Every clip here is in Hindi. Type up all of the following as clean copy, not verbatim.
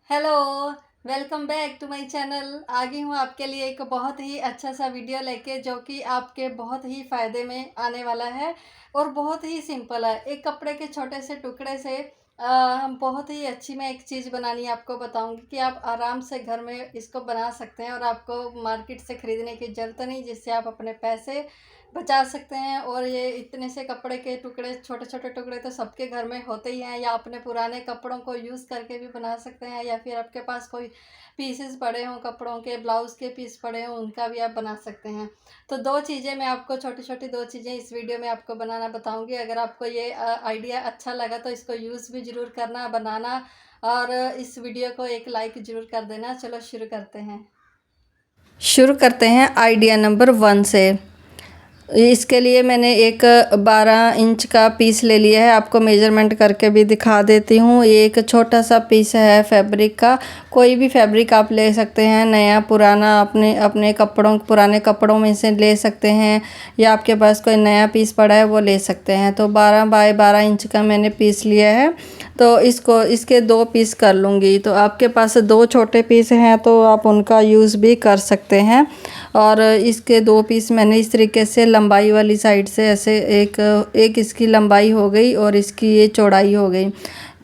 Hello, welcome back to my channel. आ गई हूँ आपके लिए एक बहुत ही अच्छा सा वीडियो लेके, जो कि आपके बहुत ही फ़ायदे में आने वाला है और बहुत ही सिंपल है। एक कपड़े के छोटे से टुकड़े से हम बहुत ही अच्छी मैं एक चीज़ बनानी आपको बताऊंगी कि आप आराम से घर में इसको बना सकते हैं और आपको मार्केट से ख़रीदने की ज़रूरत नहीं, जिससे आप अपने पैसे बचा सकते हैं। और ये इतने से कपड़े के टुकड़े, छोटे छोटे टुकड़े तो सबके घर में होते ही हैं, या अपने पुराने कपड़ों को यूज़ करके भी बना सकते हैं, या फिर आपके पास कोई पीसेस पड़े हों, कपड़ों के ब्लाउज़ के पीस पड़े हों, उनका भी आप बना सकते हैं। तो दो चीज़ें मैं आपको, छोटी छोटी दो चीज़ें इस वीडियो में आपको बनाना बताऊंगी। अगर आपको ये आइडिया अच्छा लगा तो इसको यूज़ भी ज़रूर करना, बनाना, और इस वीडियो को एक लाइक ज़रूर कर देना। चलो शुरू करते हैं आइडिया नंबर 1 से। इसके लिए मैंने एक 12 इंच का पीस ले लिया है। आपको मेजरमेंट करके भी दिखा देती हूँ। ये एक छोटा सा पीस है फैब्रिक का। कोई भी फैब्रिक आप ले सकते हैं, नया पुराना, अपने अपने कपड़ों, पुराने कपड़ों में से ले सकते हैं, या आपके पास कोई नया पीस पड़ा है वो ले सकते हैं। तो 12 बाय 12 इंच का मैंने पीस लिया है। तो इसके 2 पीस कर लूँगी। तो आपके पास 2 छोटे पीस हैं तो आप उनका यूज़ भी कर सकते हैं। और इसके 2 पीस मैंने इस तरीके से लंबाई वाली साइड से ऐसे एक इसकी लंबाई हो गई और इसकी ये चौड़ाई हो गई।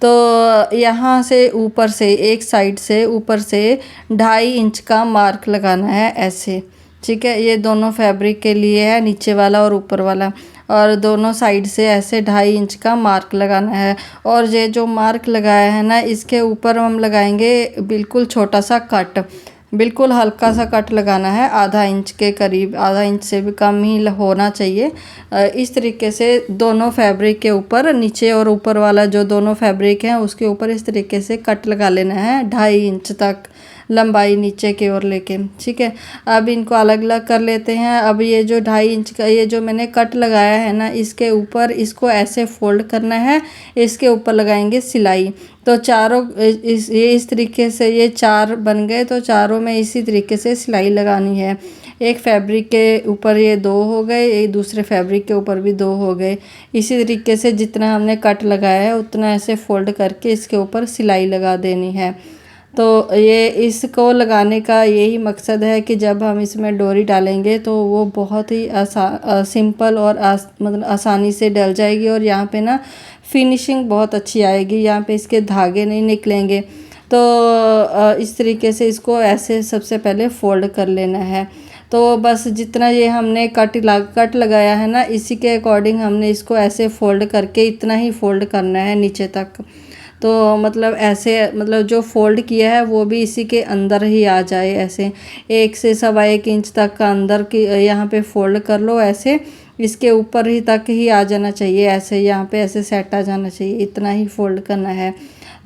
तो यहाँ से ऊपर से, एक साइड से ऊपर से 2.5 इंच का मार्क लगाना है ऐसे। ठीक है, ये दोनों फैब्रिक के लिए है, नीचे वाला और ऊपर वाला। और दोनों साइड से ऐसे 2.5 इंच का मार्क लगाना है। और ये जो मार्क लगाया है ना, इसके ऊपर हम लगाएंगे बिल्कुल छोटा सा कट, बिल्कुल हल्का सा कट लगाना है, आधा इंच के करीब, आधा इंच से भी कम ही होना चाहिए। इस तरीके से दोनों फैब्रिक के ऊपर, नीचे और ऊपर वाला जो दोनों फैब्रिक हैं उसके ऊपर इस तरीके से कट लगा लेना है 2.5 इंच तक लंबाई नीचे की ओर लेके। ठीक है, अब इनको अलग अलग कर लेते हैं। अब ये जो 2.5 इंच का ये जो मैंने कट लगाया है ना, इसके ऊपर इसको ऐसे फोल्ड करना है, इसके ऊपर लगाएंगे सिलाई। तो चारों इस तरीके से ये 4 बन गए। तो चारों में इसी तरीके से सिलाई लगानी है। एक फैब्रिक के ऊपर ये 2 हो गए, एक दूसरे फैब्रिक के ऊपर भी 2 हो गए। इसी तरीके से जितना हमने कट लगाया है उतना ऐसे फोल्ड करके इसके ऊपर सिलाई लगा देनी है। तो ये इसको लगाने का यही मकसद है कि जब हम इसमें डोरी डालेंगे तो वो बहुत ही सिंपल और मतलब आसानी से डल जाएगी। और यहाँ पे ना फिनिशिंग बहुत अच्छी आएगी, यहाँ पे इसके धागे नहीं निकलेंगे। तो इस तरीके से इसको ऐसे सबसे पहले फोल्ड कर लेना है। तो बस जितना ये हमने कट लगाया है ना, इसी के अकॉर्डिंग हमने इसको ऐसे फोल्ड करके इतना ही फोल्ड करना है नीचे तक। तो मतलब ऐसे, मतलब जो फोल्ड किया है वो भी इसी के अंदर ही आ जाए ऐसे। 1 से 1.25 इंच तक का अंदर की यहाँ पे फोल्ड कर लो ऐसे, इसके ऊपर ही तक ही आ जाना चाहिए ऐसे, यहाँ पे ऐसे सेट आ जाना चाहिए, इतना ही फोल्ड करना है।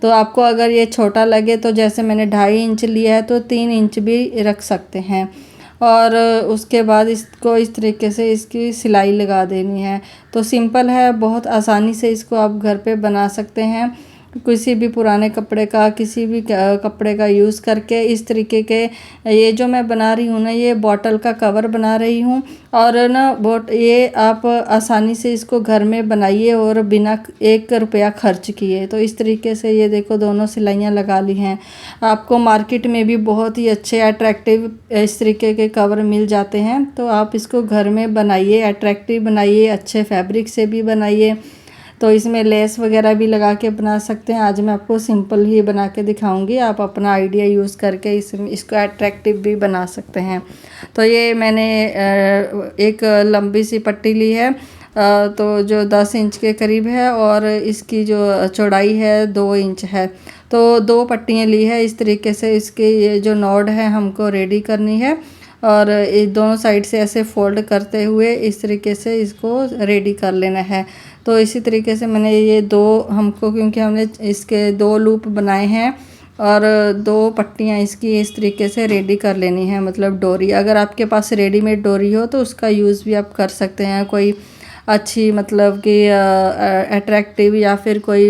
तो आपको अगर ये छोटा लगे तो जैसे मैंने 2.5 इंच लिया है तो 3 इंच भी रख सकते हैं। और उसके बाद इसको इस तरीके से इसकी सिलाई लगा देनी है। तो सिंपल है, बहुत आसानी से इसको आप घर पे बना सकते हैं। किसी भी पुराने कपड़े का, किसी भी कपड़े का यूज़ करके इस तरीके के, ये जो मैं बना रही हूँ ना, ये बॉटल का कवर बना रही हूँ। और ना ये आप आसानी से इसको घर में बनाइए और बिना 1 रुपया खर्च किए। तो इस तरीके से ये देखो दोनों सिलाइयाँ लगा ली हैं। आपको मार्केट में भी बहुत ही अच्छे अट्रैक्टिव इस तरीके के कवर मिल जाते हैं। तो आप इसको घर में बनाइए, अट्रैक्टिव बनाइए, अच्छे फैब्रिक से भी बनाइए। तो इसमें लेस वगैरह भी लगा के बना सकते हैं। आज मैं आपको सिंपल ही बना के दिखाऊंगी, आप अपना आइडिया यूज़ करके इसको अट्रैक्टिव भी बना सकते हैं। तो ये मैंने एक लंबी सी पट्टी ली है, तो जो 10 इंच के करीब है, और इसकी जो चौड़ाई है 2 इंच है। तो 2 पट्टियाँ ली है। इस तरीके से इसके ये जो नॉड है हमको रेडी करनी है। और इस दोनों साइड से ऐसे फोल्ड करते हुए इस तरीके से इसको रेडी कर लेना है। तो इसी तरीके से मैंने ये 2 हमको, क्योंकि हमने इसके 2 लूप बनाए हैं और 2 पट्टियाँ इसकी इस तरीके से रेडी कर लेनी है। मतलब डोरी, अगर आपके पास रेडीमेड डोरी हो तो उसका यूज़ भी आप कर सकते हैं। कोई अच्छी, मतलब कि अट्रैक्टिव, या फिर कोई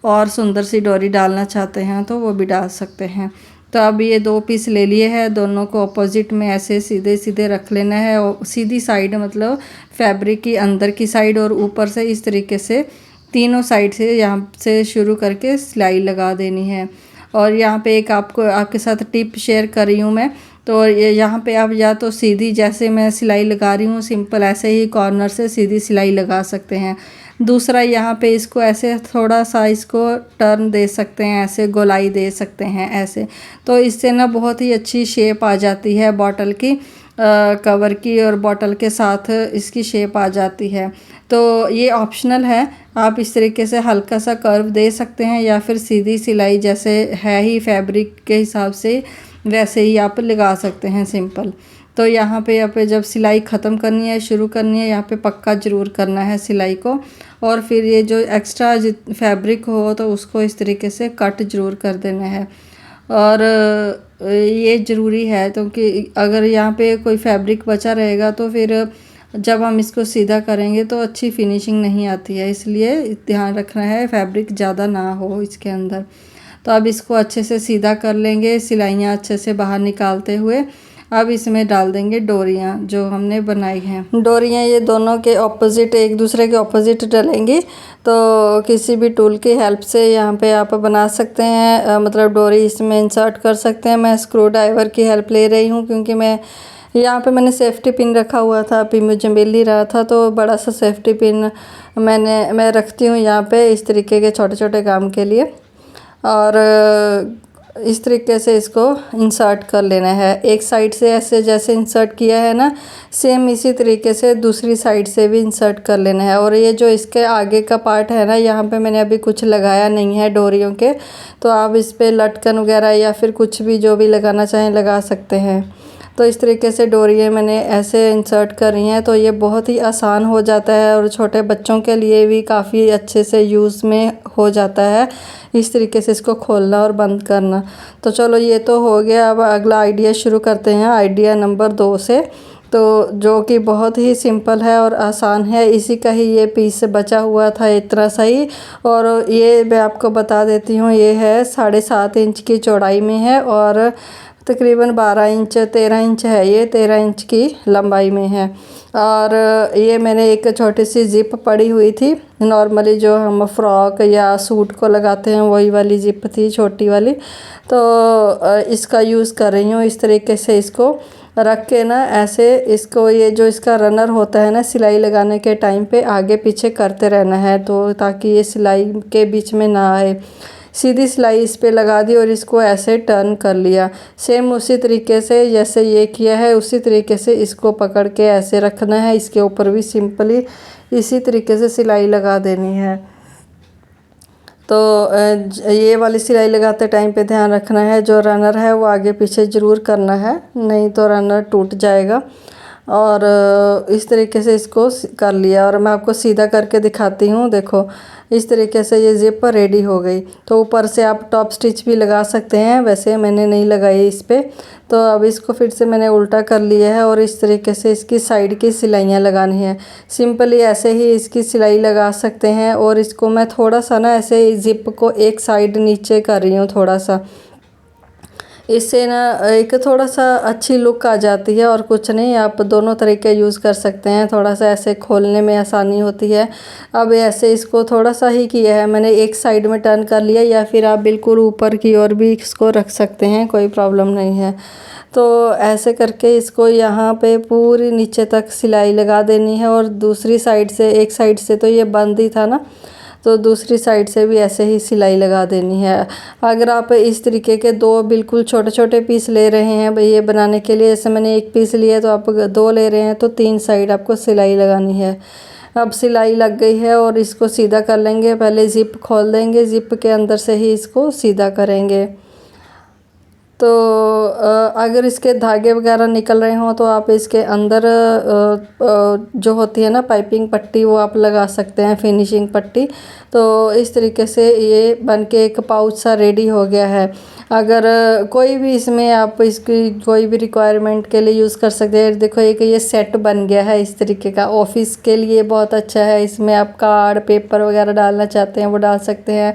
और सुंदर सी डोरी डालना चाहते हैं तो वो भी डाल सकते हैं। तो अब ये 2 पीस ले लिए हैं, दोनों को अपोजिट में ऐसे सीधे सीधे रख लेना है। और सीधी साइड, मतलब फैब्रिक की अंदर की साइड, और ऊपर से इस तरीके से तीनों साइड से यहाँ से शुरू करके सिलाई लगा देनी है। और यहाँ पे एक आपको आपके साथ टिप शेयर कर रही हूँ मैं। तो ये यहाँ पे आप या तो सीधी जैसे मैं सिलाई लगा रही हूँ सिंपल ऐसे ही कॉर्नर से सीधी सिलाई लगा सकते हैं। दूसरा यहाँ पे इसको ऐसे थोड़ा सा इसको टर्न दे सकते हैं, ऐसे गोलाई दे सकते हैं ऐसे। तो इससे ना बहुत ही अच्छी शेप आ जाती है बॉटल की, कवर की, और बॉटल के साथ इसकी शेप आ जाती है। तो ये ऑप्शनल है, आप इस तरीके से हल्का सा कर्व दे सकते हैं या फिर सीधी सिलाई जैसे है ही फैब्रिक के हिसाब से वैसे ही आप लगा सकते हैं सिंपल। तो यहाँ पे जब सिलाई ख़त्म करनी है शुरू करनी है, यहाँ पे पक्का ज़रूर करना है सिलाई को। और फिर ये जो एक्स्ट्रा फैब्रिक हो तो उसको इस तरीके से कट ज़रूर कर देना है। और ये ज़रूरी है क्योंकि अगर यहाँ पे कोई फैब्रिक बचा रहेगा तो फिर जब हम इसको सीधा करेंगे तो अच्छी फिनिशिंग नहीं आती है, इसलिए ध्यान रखना है फैब्रिक ज़्यादा ना हो इसके अंदर। तो अब इसको अच्छे से सीधा कर लेंगे सिलाइयाँ अच्छे से बाहर निकालते हुए। अब इसमें डाल देंगे डोरियाँ जो हमने बनाई हैं। डोरियाँ ये दोनों के ऑपोजिट, एक दूसरे के ऑपोजिट डलेंगी। तो किसी भी टूल की हेल्प से यहाँ पे आप बना सकते हैं, मतलब डोरी इसमें इंसर्ट कर सकते हैं। मैं स्क्रू ड्राइवर की हेल्प ले रही हूँ क्योंकि मैं यहाँ पे मैंने सेफ्टी पिन रखा हुआ था, अभी मुझे मिल ही रहा था, तो बड़ा सा सेफ्टी पिन मैं रखती हूँ यहाँ पे इस तरीके के छोटे छोटे काम के लिए। और इस तरीके से इसको इंसर्ट कर लेना है। एक साइड से ऐसे जैसे इंसर्ट किया है ना, सेम इसी तरीके से दूसरी साइड से भी इंसर्ट कर लेना है। और ये जो इसके आगे का पार्ट है ना, यहाँ पे मैंने अभी कुछ लगाया नहीं है डोरियों के, तो आप इस पर लटकन वगैरह या फिर कुछ भी जो भी लगाना चाहें लगा सकते हैं। तो इस तरीके से डोरियाँ मैंने ऐसे इंसर्ट कर रही हैं, तो ये बहुत ही आसान हो जाता है और छोटे बच्चों के लिए भी काफ़ी अच्छे से यूज़ में हो जाता है इस तरीके से इसको खोलना और बंद करना। तो चलो ये तो हो गया, अब अगला आइडिया शुरू करते हैं, आइडिया नंबर 2 से। तो जो कि बहुत ही सिंपल है और आसान है, इसी का ही ये पीस बचा हुआ था इतना सही। और ये मैं आपको बता देती हूँ, ये है 7.5 इंच की चौड़ाई में है और तकरीबन 12 इंच 13 इंच है, ये 13 इंच की लंबाई में है। और ये मैंने एक छोटी सी जिप पड़ी हुई थी, नॉर्मली जो हम फ्रॉक या सूट को लगाते हैं वही वाली जिप थी छोटी वाली। तो इसका यूज़ कर रही हूँ। इस तरीके से इसको रख के ना ऐसे इसको, ये जो इसका रनर होता है ना, सिलाई लगाने के टाइम पे आगे पीछे करते रहना है, तो ताकि ये सिलाई के बीच में ना आए। सीधी सिलाई इस पे लगा दी और इसको ऐसे टर्न कर लिया। सेम उसी तरीके से जैसे ये किया है उसी तरीके से इसको पकड़ के ऐसे रखना है। इसके ऊपर भी सिंपली इसी तरीके से सिलाई लगा देनी है। तो ये वाली सिलाई लगाते टाइम पे ध्यान रखना है जो रनर है वो आगे पीछे ज़रूर करना है, नहीं तो रनर टूट जाएगा। और इस तरीके से इसको कर लिया और मैं आपको सीधा करके दिखाती हूँ। देखो इस तरीके से ये ज़िप रेडी हो गई। तो ऊपर से आप टॉप स्टिच भी लगा सकते हैं, वैसे मैंने नहीं लगाई इस पर। तो अब इसको फिर से मैंने उल्टा कर लिया है और इस तरीके से इसकी साइड की सिलाइयाँ लगानी है। सिंपली ऐसे ही इसकी सिलाई लगा सकते हैं। और इसको मैं थोड़ा सा ना ऐसे ज़िप को एक साइड नीचे कर रही हूँ थोड़ा सा, इससे ना एक थोड़ा सा अच्छी लुक आ जाती है। और कुछ नहीं, आप दोनों तरीके यूज़ कर सकते हैं, थोड़ा सा ऐसे खोलने में आसानी होती है। अब ऐसे इसको थोड़ा सा ही किया है मैंने, एक साइड में टर्न कर लिया, या फिर आप बिल्कुल ऊपर की ओर भी इसको रख सकते हैं, कोई प्रॉब्लम नहीं है। तो ऐसे करके इसको यहाँ पे पूरी नीचे तक सिलाई लगा देनी है। और दूसरी साइड से, एक साइड से तो ये बंद ही था ना, तो दूसरी साइड से भी ऐसे ही सिलाई लगा देनी है। अगर आप इस तरीके के 2 बिल्कुल छोटे छोटे पीस ले रहे हैं भाई ये बनाने के लिए, जैसे मैंने 1 पीस लिया तो आप 2 ले रहे हैं, तो 3 साइड आपको सिलाई लगानी है। अब सिलाई लग गई है और इसको सीधा कर लेंगे। पहले ज़िप खोल देंगे, ज़िप के अंदर से ही इसको सीधा करेंगे। तो अगर इसके धागे वगैरह निकल रहे हों तो आप इसके अंदर जो होती है ना पाइपिंग पट्टी, वो आप लगा सकते हैं, फिनिशिंग पट्टी। तो इस तरीके से ये बन के एक पाउच सा रेडी हो गया है। अगर कोई भी इसमें आप इसकी कोई भी रिक्वायरमेंट के लिए यूज़ कर सकते हैं। देखो एक ये सेट बन गया है इस तरीके का, ऑफिस के लिए बहुत अच्छा है। इसमें आप कार्ड पेपर वगैरह डालना चाहते हैं वो डाल सकते हैं।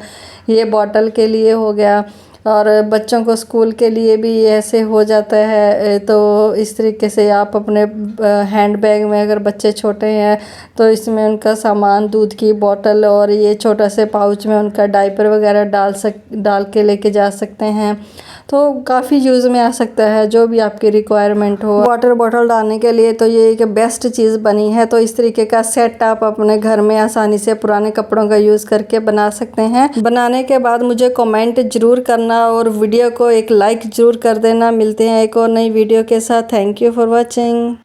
ये बॉटल के लिए हो गया, और बच्चों को स्कूल के लिए भी ऐसे हो जाता है। तो इस तरीके से आप अपने हैंड बैग में, अगर बच्चे छोटे हैं तो इसमें उनका सामान, दूध की बोतल और ये छोटा से पाउच में उनका डायपर वगैरह डाल के लेके जा सकते हैं। तो काफ़ी यूज़ में आ सकता है, जो भी आपकी रिक्वायरमेंट हो। वाटर बॉटल डालने के लिए तो ये एक बेस्ट चीज़ बनी है। तो इस तरीके का सेट आप अपने घर में आसानी से पुराने कपड़ों का यूज़ करके बना सकते हैं। बनाने के बाद मुझे कमेंट ज़रूर करना और वीडियो को एक लाइक ज़रूर कर देना। मिलते हैं एक और नई वीडियो के साथ। Thank you for watching.